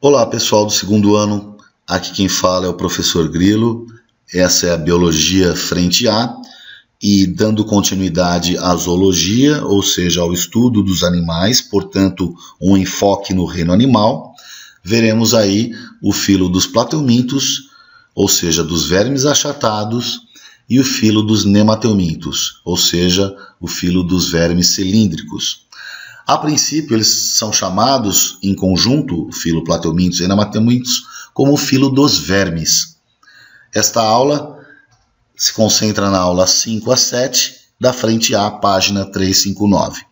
Olá pessoal do segundo ano, aqui quem fala é o professor Grilo, essa é a Biologia Frente A e dando continuidade à zoologia, ou seja, ao estudo dos animais, portanto um enfoque no reino animal, veremos aí o filo dos plateumintos, ou seja, dos vermes achatados, e o filo dos nemateumintos, ou seja, o filo dos vermes cilíndricos. A princípio, eles são chamados, em conjunto, filo plateumintos e nemateumintos, como o filo dos vermes. Esta aula se concentra na aula 5 a 7, da frente A, página 359.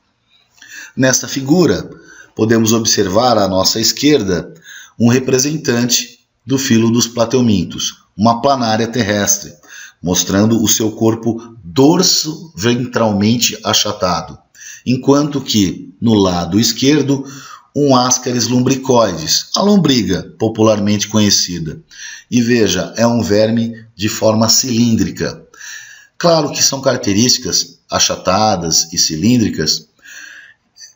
Nesta figura, podemos observar à nossa esquerda um representante do filo dos plateumintos, uma planária terrestre, mostrando o seu corpo dorso-ventralmente achatado, enquanto que, no lado esquerdo, um Ascaris lumbricoides, a lombriga, popularmente conhecida. E veja, é um verme de forma cilíndrica. Claro que são características achatadas e cilíndricas,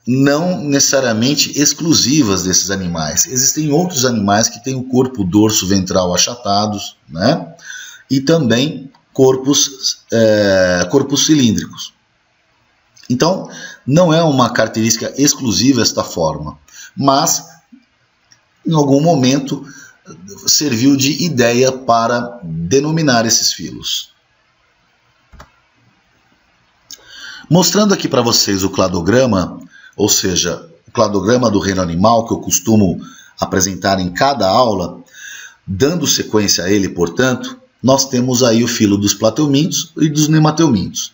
não necessariamente exclusivas desses animais. Existem outros animais que têm o corpo dorso-ventral achatados, né? E também corpos cilíndricos. Então, não é uma característica exclusiva esta forma, mas em algum momento serviu de ideia para denominar esses filos. Mostrando aqui para vocês o cladograma, ou seja, o cladograma do reino animal que eu costumo apresentar em cada aula, dando sequência a ele, portanto, nós temos aí o filo dos plateumintos e dos nemateumintos.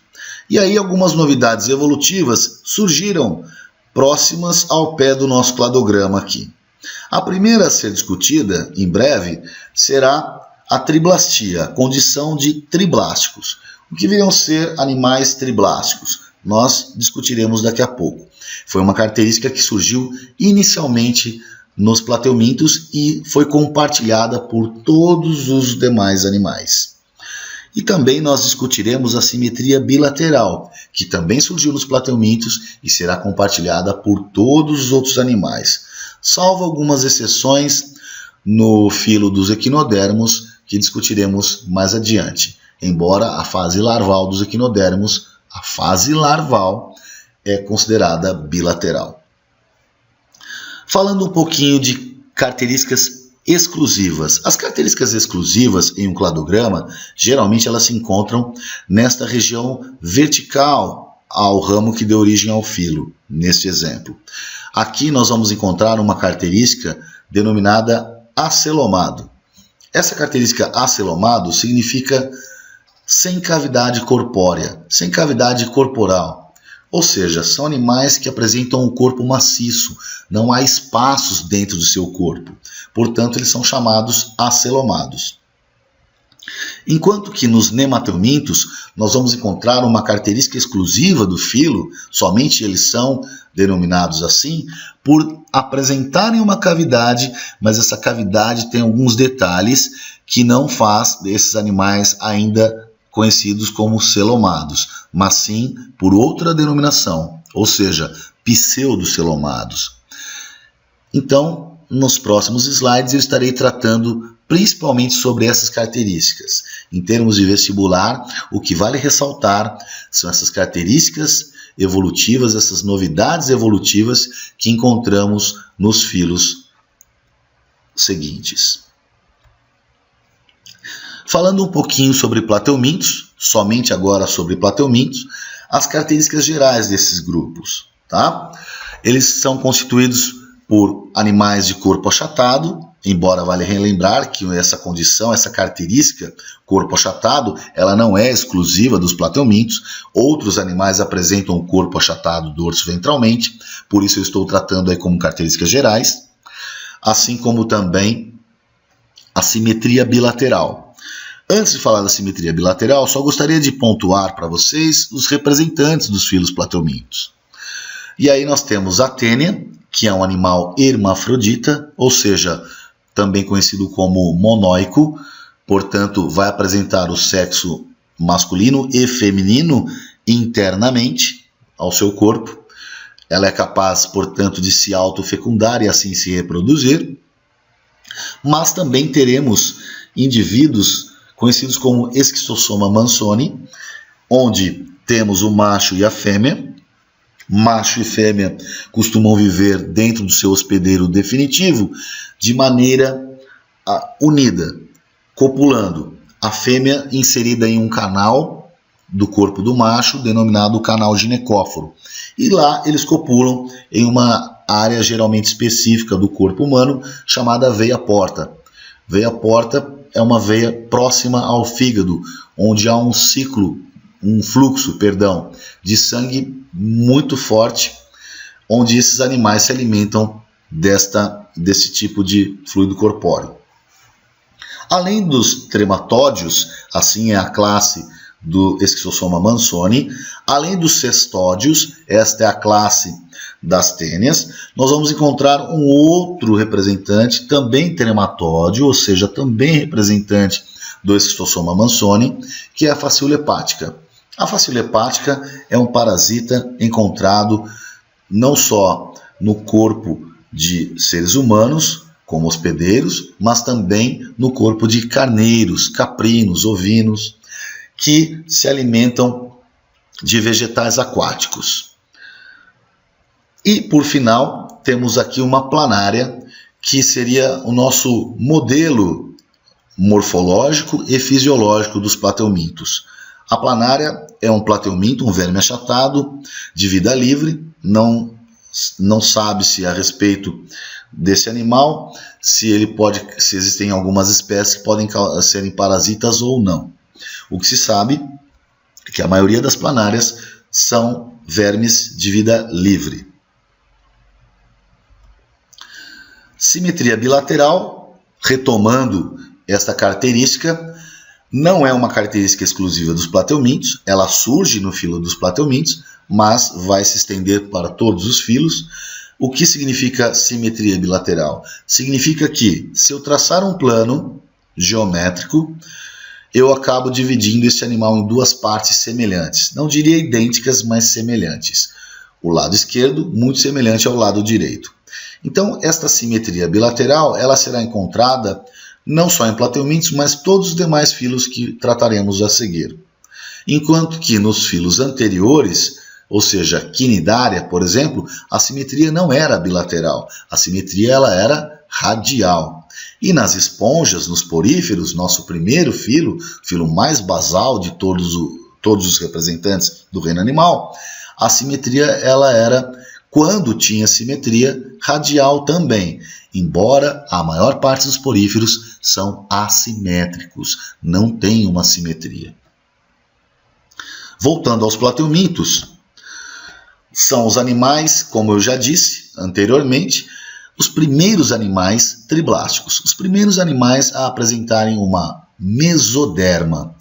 E aí algumas novidades evolutivas surgiram próximas ao pé do nosso cladograma aqui. A primeira a ser discutida, em breve, será a triblastia, condição de triblásticos. O que viriam ser animais triblásticos? Nós discutiremos daqui a pouco. Foi uma característica que surgiu inicialmente nos plateumintos e foi compartilhada por todos os demais animais. E também nós discutiremos a simetria bilateral, que também surgiu nos plateumintos e será compartilhada por todos os outros animais, salvo algumas exceções no filo dos equinodermos, que discutiremos mais adiante. Embora a fase larval dos equinodermos, a fase larval é considerada bilateral. Falando um pouquinho de características exclusivas. As características exclusivas em um cladograma, geralmente elas se encontram nesta região vertical ao ramo que deu origem ao filo, neste exemplo. Aqui nós vamos encontrar uma característica denominada acelomado. Essa característica acelomado significa sem cavidade corpórea, sem cavidade corporal. Ou seja, são animais que apresentam um corpo maciço, não há espaços dentro do seu corpo. Portanto, eles são chamados acelomados. Enquanto que nos nemateumintos, nós vamos encontrar uma característica exclusiva do filo, somente eles são denominados assim, por apresentarem uma cavidade, mas essa cavidade tem alguns detalhes que não faz desses animais ainda conhecidos como celomados, mas sim por outra denominação, ou seja, pseudocelomados. Então, nos próximos slides eu estarei tratando principalmente sobre essas características. Em termos de vestibular, o que vale ressaltar são essas características evolutivas, essas novidades evolutivas que encontramos nos filos seguintes. Falando um pouquinho sobre plateumintos, somente agora sobre plateumintos, as características gerais desses grupos, tá? Eles são constituídos por animais de corpo achatado, embora vale relembrar que essa condição, essa característica, corpo achatado, ela não é exclusiva dos plateumintos. Outros animais apresentam o corpo achatado dorso-ventralmente, por isso eu estou tratando aí como características gerais, assim como também a simetria bilateral. Antes de falar da simetria bilateral, só gostaria de pontuar para vocês os representantes dos filos plateumintos. E aí nós temos a tênia, que é um animal hermafrodita, ou seja, também conhecido como monóico, portanto vai apresentar o sexo masculino e feminino internamente ao seu corpo. Ela é capaz, portanto, de se autofecundar e assim se reproduzir. Mas também teremos indivíduos conhecidos como Esquistossoma mansoni, onde temos o macho e a fêmea. Macho e fêmea costumam viver dentro do seu hospedeiro definitivo de maneira unida, copulando. A fêmea inserida em um canal do corpo do macho, denominado canal ginecóforo. E lá eles copulam em uma área geralmente específica do corpo humano, chamada veia porta. Veia porta é uma veia próxima ao fígado, onde há um fluxo de sangue muito forte, onde esses animais se alimentam desse tipo de fluido corpóreo. Além dos trematódios, assim é a classe do Esquistossoma mansoni, além dos cestódios, esta é a classe das tênias, nós vamos encontrar um outro representante, também trematódio, ou seja, também representante do Esquistossoma mansoni, que é a facíola hepática. A facíola hepática é um parasita encontrado não só no corpo de seres humanos, como hospedeiros, mas também no corpo de carneiros, caprinos, ovinos, que se alimentam de vegetais aquáticos. E, por final, temos aqui uma planária, que seria o nosso modelo morfológico e fisiológico dos plateumintos. A planária é um plateuminto, um verme achatado, de vida livre, não sabe-se a respeito desse animal, se existem algumas espécies que podem serem parasitas ou não. O que se sabe é que a maioria das planárias são vermes de vida livre. Simetria bilateral, retomando esta característica, não é uma característica exclusiva dos plateumintos, ela surge no filo dos plateumintos, mas vai se estender para todos os filos. O que significa simetria bilateral? Significa que, se eu traçar um plano geométrico, eu acabo dividindo esse animal em duas partes semelhantes. Não diria idênticas, mas semelhantes. O lado esquerdo, muito semelhante ao lado direito. Então, esta simetria bilateral ela será encontrada não só em plateumintos, mas todos os demais filos que trataremos a seguir. Enquanto que nos filos anteriores, ou seja, quinidária, por exemplo, a simetria não era bilateral, a simetria ela era radial. E nas esponjas, nos poríferos, nosso primeiro filo, o filo mais basal de todos os representantes do reino animal, a simetria ela era, quando tinha simetria, radial também, embora a maior parte dos poríferos são assimétricos, não tem uma simetria. Voltando aos plateumintos, são os animais, como eu já disse anteriormente, os primeiros animais triblásticos, os primeiros animais a apresentarem uma mesoderma,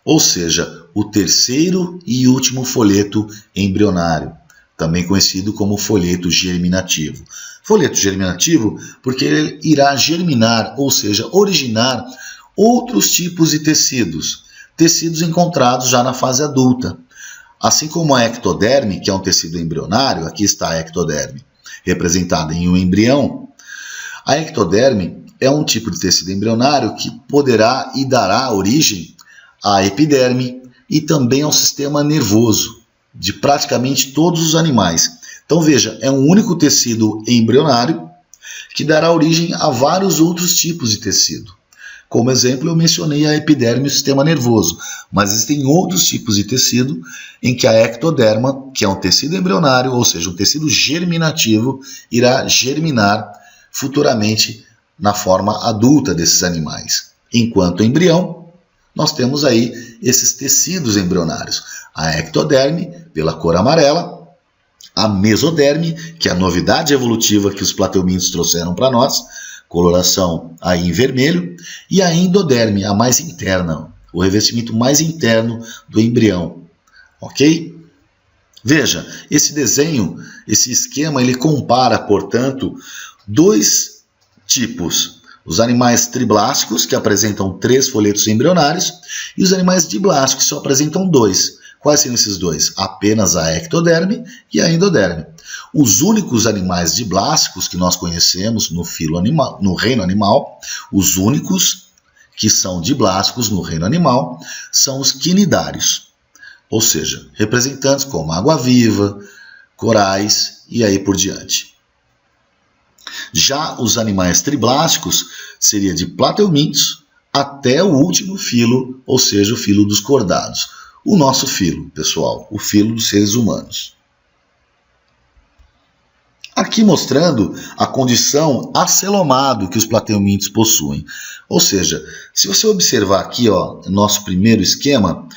ou seja, o terceiro e último folheto embrionário, também conhecido como folheto germinativo. Folheto germinativo porque ele irá germinar, ou seja, originar outros tipos de tecidos encontrados já na fase adulta. Assim como a ectoderme, que é um tecido embrionário, aqui está a ectoderme, representada em um embrião. A ectoderme é um tipo de tecido embrionário que poderá e dará origem à epiderme e também ao sistema nervoso de praticamente todos os animais. Então veja, é um único tecido embrionário que dará origem a vários outros tipos de tecido. Como exemplo, eu mencionei a epiderme e o sistema nervoso, mas existem outros tipos de tecido em que a ectoderma, que é um tecido embrionário, ou seja, um tecido germinativo, irá germinar futuramente na forma adulta desses animais. Enquanto embrião, nós temos aí esses tecidos embrionários. A ectoderme, pela cor amarela, a mesoderme, que é a novidade evolutiva que os plateumintos trouxeram para nós, coloração aí em vermelho, e a endoderme, a mais interna, o revestimento mais interno do embrião, ok? Veja, esse desenho, esse esquema, ele compara, portanto, dois tipos, os animais triblásticos, que apresentam 3 folhetos embrionários, e os animais diblásticos, que só apresentam 2. Quais seriam esses dois? Apenas a ectoderme e a endoderme. Os únicos animais diblásticos que nós conhecemos no reino animal, os únicos que são diblásticos no reino animal, são os quinidários, ou seja, representantes como água-viva, corais e aí por diante. Já os animais triblásticos seria de plateumintos até o último filo, ou seja, o filo dos cordados. O nosso filo, pessoal, o filo dos seres humanos. Aqui mostrando a condição acelomado que os plateumintos possuem. Ou seja, se você observar aqui, ó, nosso primeiro esquema,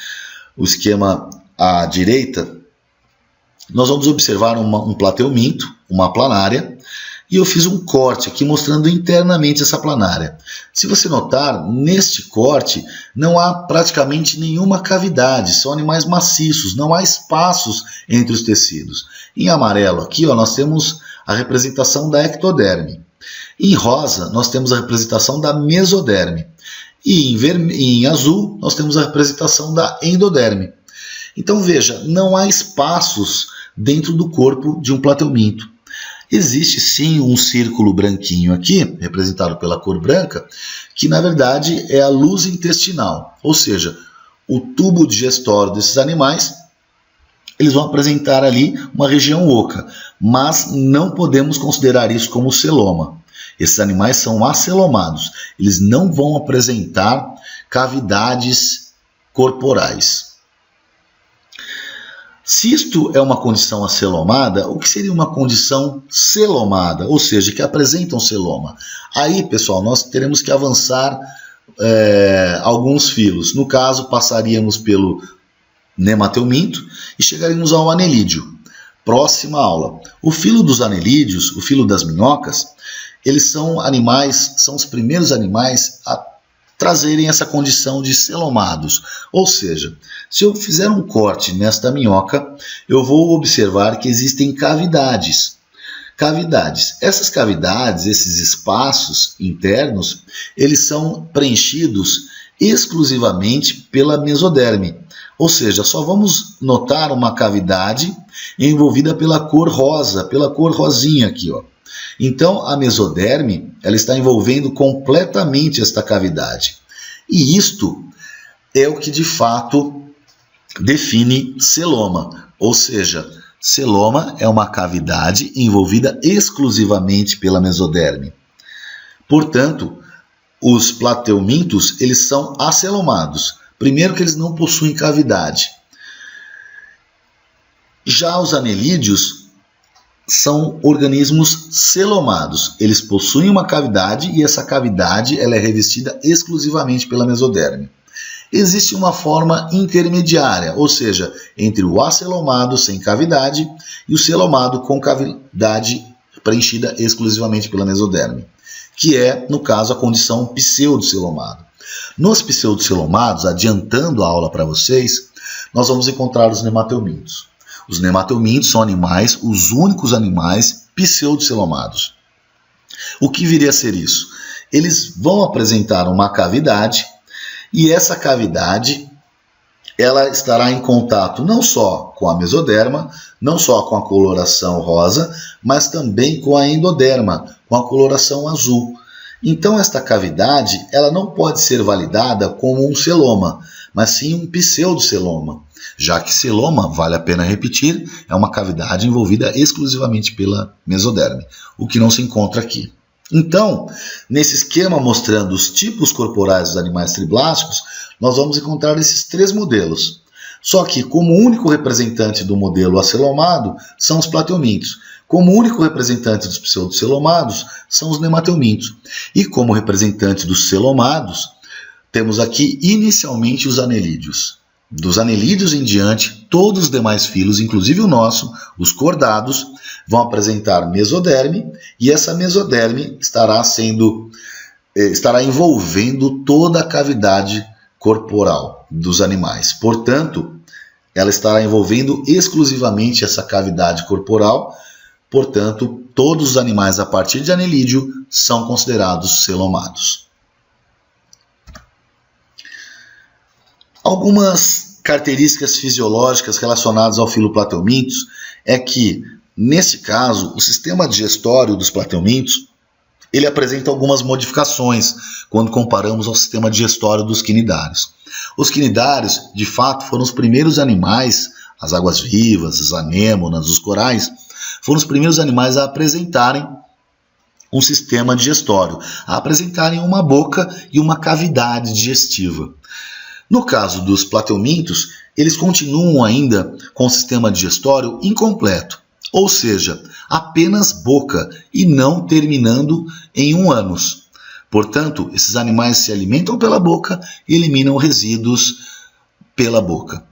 o esquema à direita, nós vamos observar um plateuminto, uma planária, e eu fiz um corte aqui mostrando internamente essa planária. Se você notar, neste corte não há praticamente nenhuma cavidade, são animais maciços, não há espaços entre os tecidos. Em amarelo aqui, ó, nós temos a representação da ectoderme. Em rosa, nós temos a representação da mesoderme. E em azul, nós temos a representação da endoderme. Então veja, não há espaços dentro do corpo de um plateuminto. Existe sim um círculo branquinho aqui, representado pela cor branca, que na verdade é a luz intestinal, ou seja, o tubo digestório desses animais, eles vão apresentar ali uma região oca, mas não podemos considerar isso como celoma. Esses animais são acelomados, eles não vão apresentar cavidades corporais. Se isto é uma condição acelomada, o que seria uma condição celomada? Ou seja, que apresenta um celoma. Aí, pessoal, nós teremos que avançar alguns filos. No caso, passaríamos pelo nemateuminto e chegaríamos ao anelídeo. Próxima aula. O filo dos anelídeos, o filo das minhocas, eles são animais, são os primeiros animais a trazerem essa condição de celomados. Ou seja, se eu fizer um corte nesta minhoca, eu vou observar que existem cavidades. Essas cavidades, esses espaços internos, eles são preenchidos exclusivamente pela mesoderme. Ou seja, só vamos notar uma cavidade envolvida pela cor rosa, pela cor rosinha aqui, ó. Então, a mesoderme, ela está envolvendo completamente esta cavidade. E isto é o que de fato define celoma. Ou seja, celoma é uma cavidade envolvida exclusivamente pela mesoderme. Portanto, os plateumintos, eles são acelomados. Primeiro que eles não possuem cavidade. Já os anelídeos são organismos celomados. Eles possuem uma cavidade e essa cavidade ela é revestida exclusivamente pela mesoderme. Existe uma forma intermediária, ou seja, entre o acelomado sem cavidade e o celomado com cavidade preenchida exclusivamente pela mesoderme, que é, no caso, a condição pseudocelomado. Nos pseudocelomados, adiantando a aula para vocês, nós vamos encontrar os nemateumintos. Os nemateumintos são animais, os únicos animais pseudocelomados. O que viria a ser isso? Eles vão apresentar uma cavidade e essa cavidade ela estará em contato não só com a mesoderma, não só com a coloração rosa, mas também com a endoderma, com a coloração azul. Então esta cavidade ela não pode ser validada como um celoma, mas sim um pseudoceloma, já que celoma, vale a pena repetir, é uma cavidade envolvida exclusivamente pela mesoderme, o que não se encontra aqui. Então, nesse esquema mostrando os tipos corporais dos animais triblásticos, nós vamos encontrar esses três modelos. Só que, como único representante do modelo acelomado, são os plateumintos. Como único representante dos pseudocelomados, são os nemateumintos. E como representante dos celomados, temos aqui inicialmente os anelídeos. Dos anelídeos em diante, todos os demais filos, inclusive o nosso, os cordados, vão apresentar mesoderme e essa mesoderme estará envolvendo toda a cavidade corporal dos animais. Portanto, ela estará envolvendo exclusivamente essa cavidade corporal. Portanto, todos os animais a partir de anelídeo são considerados celomados. Algumas características fisiológicas relacionadas ao filoplatelmintos é que, nesse caso, o sistema digestório dos platelmintos ele apresenta algumas modificações quando comparamos ao sistema digestório dos quinidários. Os quinidários, de fato, foram os primeiros animais, as águas-vivas, as anêmonas, os corais, foram os primeiros animais a apresentarem um sistema digestório, a apresentarem uma boca e uma cavidade digestiva. No caso dos platelmintos, eles continuam ainda com o sistema digestório incompleto, ou seja, apenas boca e não terminando em um ânus. Portanto, esses animais se alimentam pela boca e eliminam resíduos pela boca.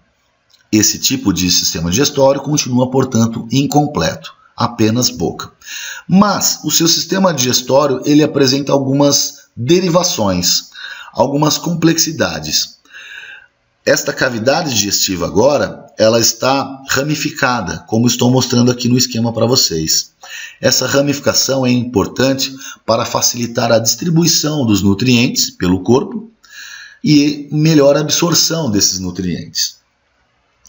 Esse tipo de sistema digestório continua, portanto, incompleto, apenas boca. Mas o seu sistema digestório ele apresenta algumas derivações, algumas complexidades. Esta cavidade digestiva agora, ela está ramificada, como estou mostrando aqui no esquema para vocês. Essa ramificação é importante para facilitar a distribuição dos nutrientes pelo corpo e melhor absorção desses nutrientes.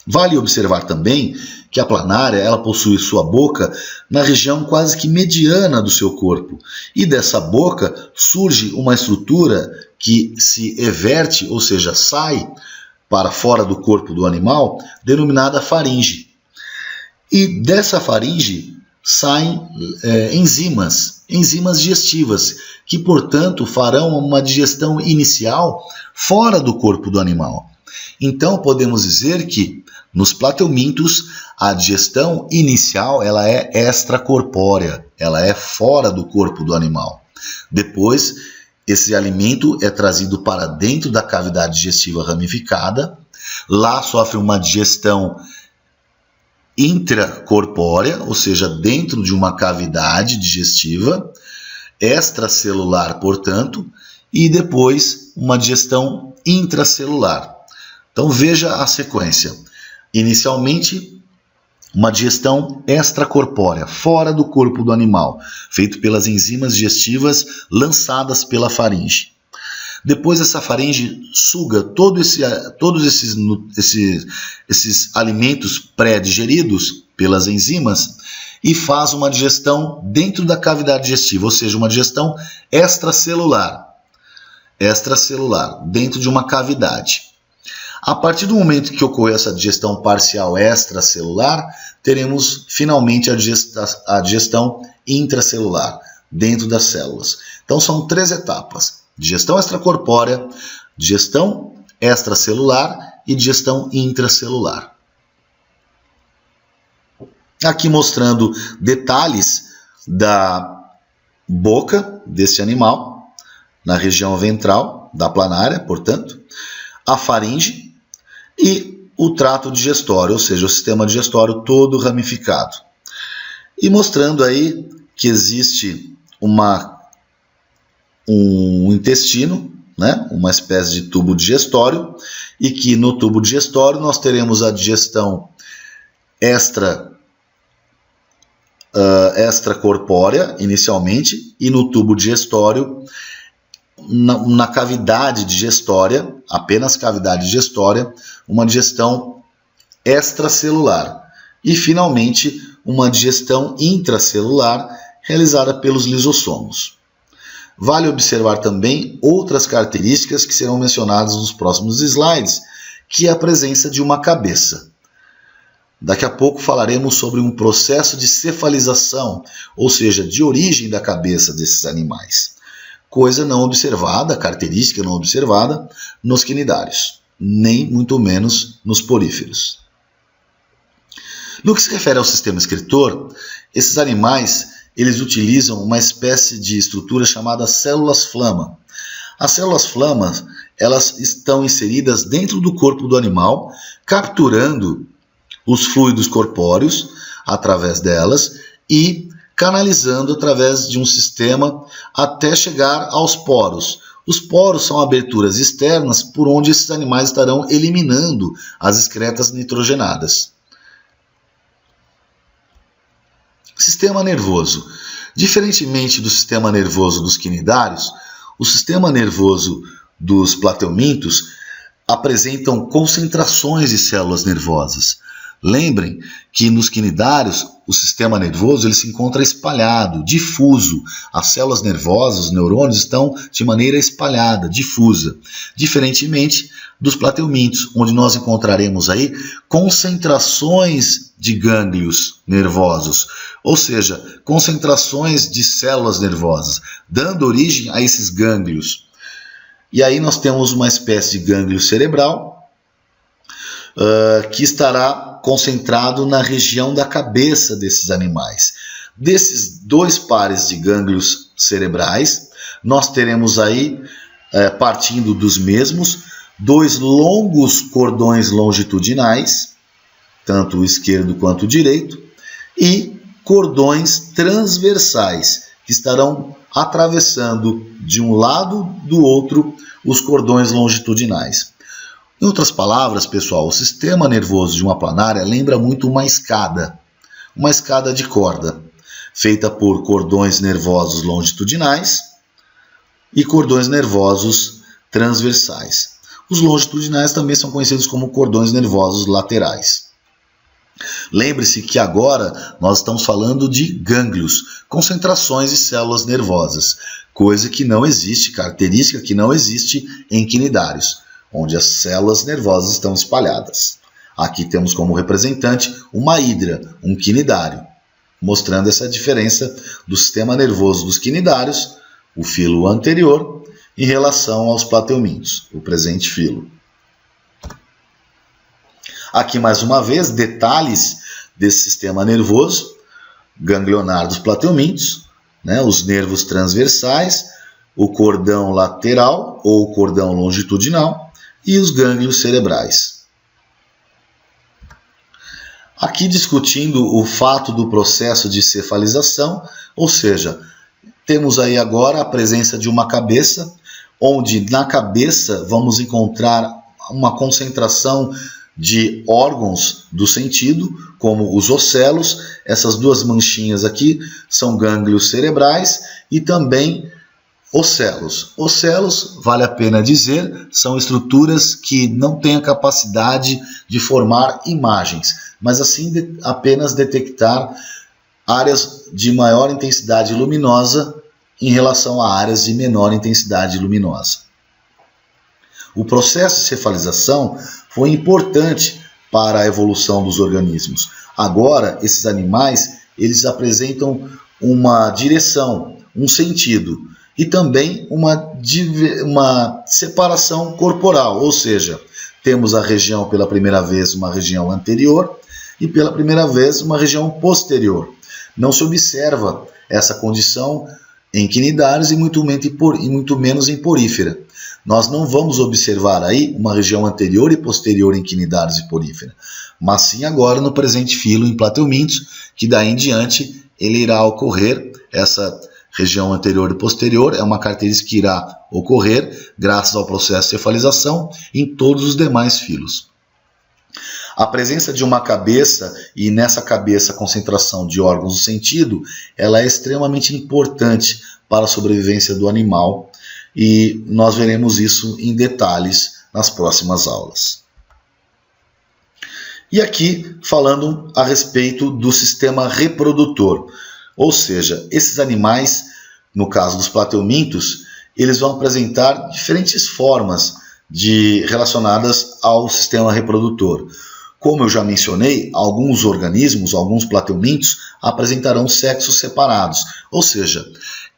Vale observar também que a planária ela possui sua boca na região quase que mediana do seu corpo. E dessa boca surge uma estrutura que se everte, ou seja, sai para fora do corpo do animal, denominada faringe. E dessa faringe saem enzimas digestivas, que, portanto, farão uma digestão inicial fora do corpo do animal. Então, podemos dizer que, nos platelmintos, a digestão inicial ela é extracorpórea, ela é fora do corpo do animal. Depois, esse alimento é trazido para dentro da cavidade digestiva ramificada, lá sofre uma digestão intracorpórea, ou seja, dentro de uma cavidade digestiva, extracelular, portanto, e depois uma digestão intracelular. Então veja a sequência. Inicialmente, uma digestão extracorpórea, fora do corpo do animal, feito pelas enzimas digestivas lançadas pela faringe. Depois essa faringe suga todos esses alimentos pré-digeridos pelas enzimas e faz uma digestão dentro da cavidade digestiva, ou seja, uma digestão extracelular, dentro de uma cavidade. A partir do momento que ocorrer essa digestão parcial extracelular, teremos finalmente a digestão intracelular, dentro das células. Então são 3 etapas: digestão extracorpórea, digestão extracelular e digestão intracelular. Aqui mostrando detalhes da boca desse animal, na região ventral da planária, portanto, a faringe e o trato digestório, ou seja, o sistema digestório todo ramificado. E mostrando aí que existe um intestino, né, uma espécie de tubo digestório, e que no tubo digestório nós teremos a digestão extracorpórea inicialmente, e no tubo digestório, na cavidade digestória, apenas cavidade digestória, uma digestão extracelular. E finalmente uma digestão intracelular realizada pelos lisossomos. Vale observar também outras características que serão mencionadas nos próximos slides, que é a presença de uma cabeça. Daqui a pouco falaremos sobre um processo de cefalização, ou seja, de origem da cabeça desses animais. Coisa não observada, característica não observada nos quinidários, nem muito menos nos poríferos. No que se refere ao sistema excretor, esses animais eles utilizam uma espécie de estrutura chamada células-flama. As células-flama elas estão inseridas dentro do corpo do animal, capturando os fluidos corpóreos através delas e canalizando através de um sistema até chegar aos poros. Os poros são aberturas externas por onde esses animais estarão eliminando as excretas nitrogenadas. Sistema nervoso. Diferentemente do sistema nervoso dos quinidários, o sistema nervoso dos platelmintos apresentam concentrações de células nervosas. Lembrem que nos quinidários o sistema nervoso ele se encontra espalhado, difuso. As células nervosas, os neurônios estão de maneira espalhada, difusa. Diferentemente dos plateumintos, onde nós encontraremos aí concentrações de gânglios nervosos, ou seja, concentrações de células nervosas, dando origem a esses gânglios. E aí nós temos uma espécie de gânglio cerebral que estará concentrado na região da cabeça desses animais. Desses dois pares de gânglios cerebrais, nós teremos aí, partindo dos mesmos, dois longos cordões longitudinais, tanto o esquerdo quanto o direito, e cordões transversais, que estarão atravessando de um lado do outro os cordões longitudinais. Em outras palavras, pessoal, o sistema nervoso de uma planária lembra muito uma escada de corda, feita por cordões nervosos longitudinais e cordões nervosos transversais. Os longitudinais também são conhecidos como cordões nervosos laterais. Lembre-se que agora nós estamos falando de gânglios, concentrações de células nervosas, coisa que não existe, característica que não existe em quinidários, onde as células nervosas estão espalhadas. Aqui temos como representante uma hidra, um quinidário, mostrando essa diferença do sistema nervoso dos quinidários, o filo anterior, em relação aos plateumintos, o presente filo. Aqui mais uma vez, detalhes desse sistema nervoso ganglionar dos plateumintos, os nervos transversais, o cordão lateral ou cordão longitudinal, e os gânglios cerebrais. Aqui discutindo o fato do processo de cefalização, ou seja, temos aí agora a presença de uma cabeça, onde na cabeça vamos encontrar uma concentração de órgãos do sentido, como os ocelos. Essas duas manchinhas aqui são gânglios cerebrais e também ocelos. Ocelos, vale a pena dizer, são estruturas que não têm a capacidade de formar imagens, mas assim apenas detectar áreas de maior intensidade luminosa em relação a áreas de menor intensidade luminosa. O processo de cefalização foi importante para a evolução dos organismos. Agora, esses animais, eles apresentam uma direção, um sentido, e também uma separação corporal, ou seja, temos a região pela primeira vez uma região anterior e pela primeira vez uma região posterior. Não se observa essa condição em quinidários e muito menos em porífera. Nós não vamos observar aí uma região anterior e posterior em quinidários e porífera, mas sim agora no presente filo em plateumintos, que daí em diante ele irá ocorrer essa região anterior e posterior, é uma característica que irá ocorrer graças ao processo de cefalização em todos os demais filos. A presença de uma cabeça e nessa cabeça a concentração de órgãos do sentido, ela é extremamente importante para a sobrevivência do animal e nós veremos isso em detalhes nas próximas aulas. E aqui falando a respeito do sistema reprodutor. Ou seja, esses animais, no caso dos plateumintos, eles vão apresentar diferentes formas relacionadas ao sistema reprodutor. Como eu já mencionei, alguns organismos, alguns plateumintos, apresentarão sexos separados. Ou seja,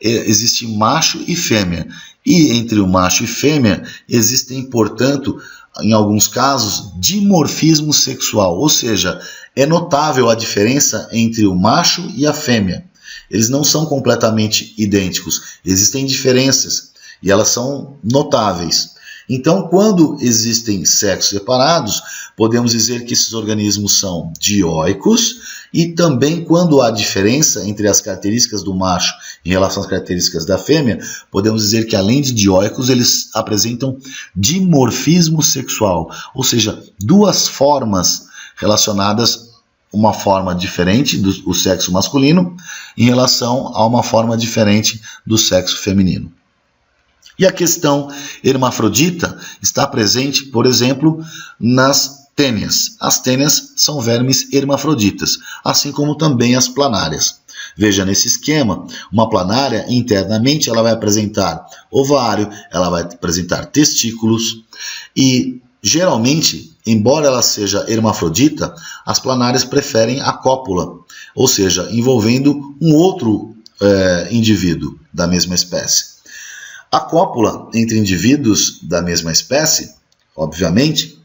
existe macho e fêmea. E entre o macho e fêmea existem, portanto, em alguns casos, dimorfismo sexual. Ou seja, é notável a diferença entre o macho e a fêmea. Eles não são completamente idênticos, existem diferenças e elas são notáveis. Então, quando existem sexos separados, podemos dizer que esses organismos são dioicos e também quando há diferença entre as características do macho em relação às características da fêmea, podemos dizer que além de dioicos, eles apresentam dimorfismo sexual, ou seja, duas formas relacionadas, uma forma diferente do sexo masculino em relação a uma forma diferente do sexo feminino. E a questão hermafrodita está presente, por exemplo, nas tênias. As tênias são vermes hermafroditas, assim como também as planárias. Veja, nesse esquema, uma planária internamente ela vai apresentar ovário, ela vai apresentar testículos e geralmente, embora ela seja hermafrodita, as planárias preferem a cópula, ou seja, envolvendo um outro indivíduo da mesma espécie. A cópula entre indivíduos da mesma espécie, obviamente,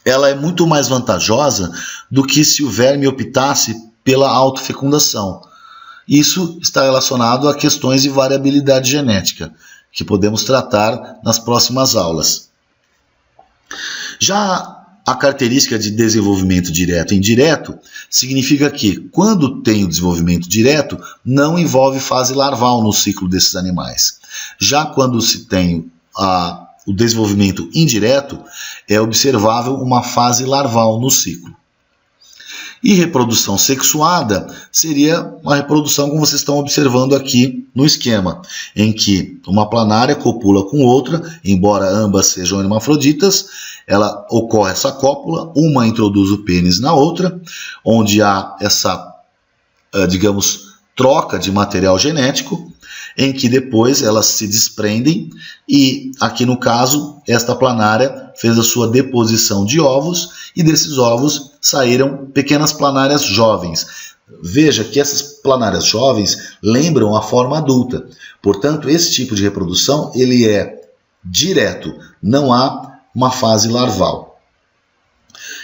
ela é muito mais vantajosa do que se o verme optasse pela autofecundação. Isso está relacionado a questões de variabilidade genética, que podemos tratar nas próximas aulas. Já a característica de desenvolvimento direto e indireto significa que, quando tem o desenvolvimento direto, não envolve fase larval no ciclo desses animais. Já quando se tem o desenvolvimento indireto, é observável uma fase larval no ciclo. E reprodução sexuada seria uma reprodução como vocês estão observando aqui no esquema, em que uma planária copula com outra, embora ambas sejam hermafroditas, ela ocorre essa cópula, uma introduz o pênis na outra, onde há essa, digamos, troca de material genético, em que depois elas se desprendem e, aqui no caso, esta planária fez a sua deposição de ovos e desses ovos saíram pequenas planárias jovens. Veja que essas planárias jovens lembram a forma adulta. Portanto, esse tipo de reprodução ele é direto, não há uma fase larval.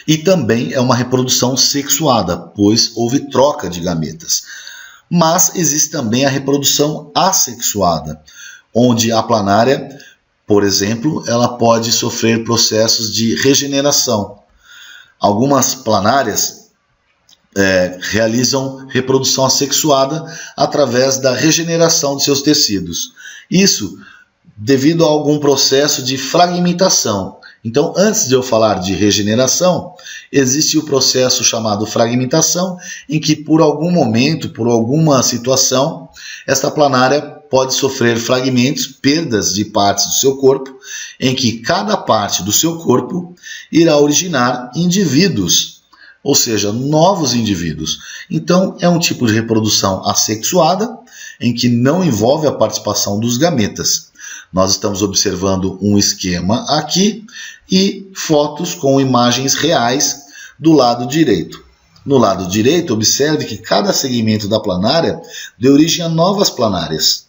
E também é uma reprodução sexuada, pois houve troca de gametas. Mas existe também a reprodução assexuada, onde a planária, por exemplo, ela pode sofrer processos de regeneração. Algumas planárias realizam reprodução assexuada através da regeneração de seus tecidos. Isso devido a algum processo de fragmentação. Então, antes de eu falar de regeneração, existe o processo chamado fragmentação, em que por algum momento, por alguma situação, esta planária pode sofrer fragmentos, perdas de partes do seu corpo, em que cada parte do seu corpo irá originar indivíduos, ou seja, novos indivíduos. Então, é um tipo de reprodução assexuada, em que não envolve a participação dos gametas. Nós estamos observando um esquema aqui e fotos com imagens reais do lado direito. No lado direito, observe que cada segmento da planária deu origem a novas planárias.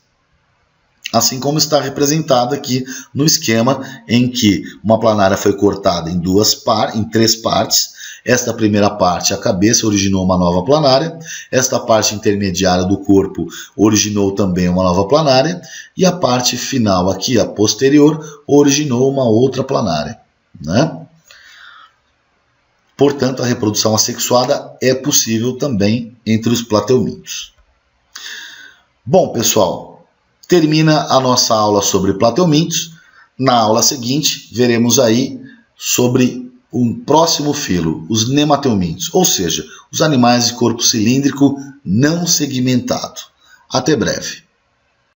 Assim como está representado aqui no esquema em que uma planária foi cortada em 3 partes. Esta primeira parte, a cabeça, originou uma nova planária. Esta parte intermediária do corpo originou também uma nova planária. E a parte final aqui, a posterior, originou uma outra planária, né? Portanto, a reprodução assexuada é possível também entre os plateumintos. Bom, pessoal, termina a nossa aula sobre plateumintos. Na aula seguinte, veremos aí sobre o próximo filo, os nemateumintos, ou seja, os animais de corpo cilíndrico não segmentado. Até breve.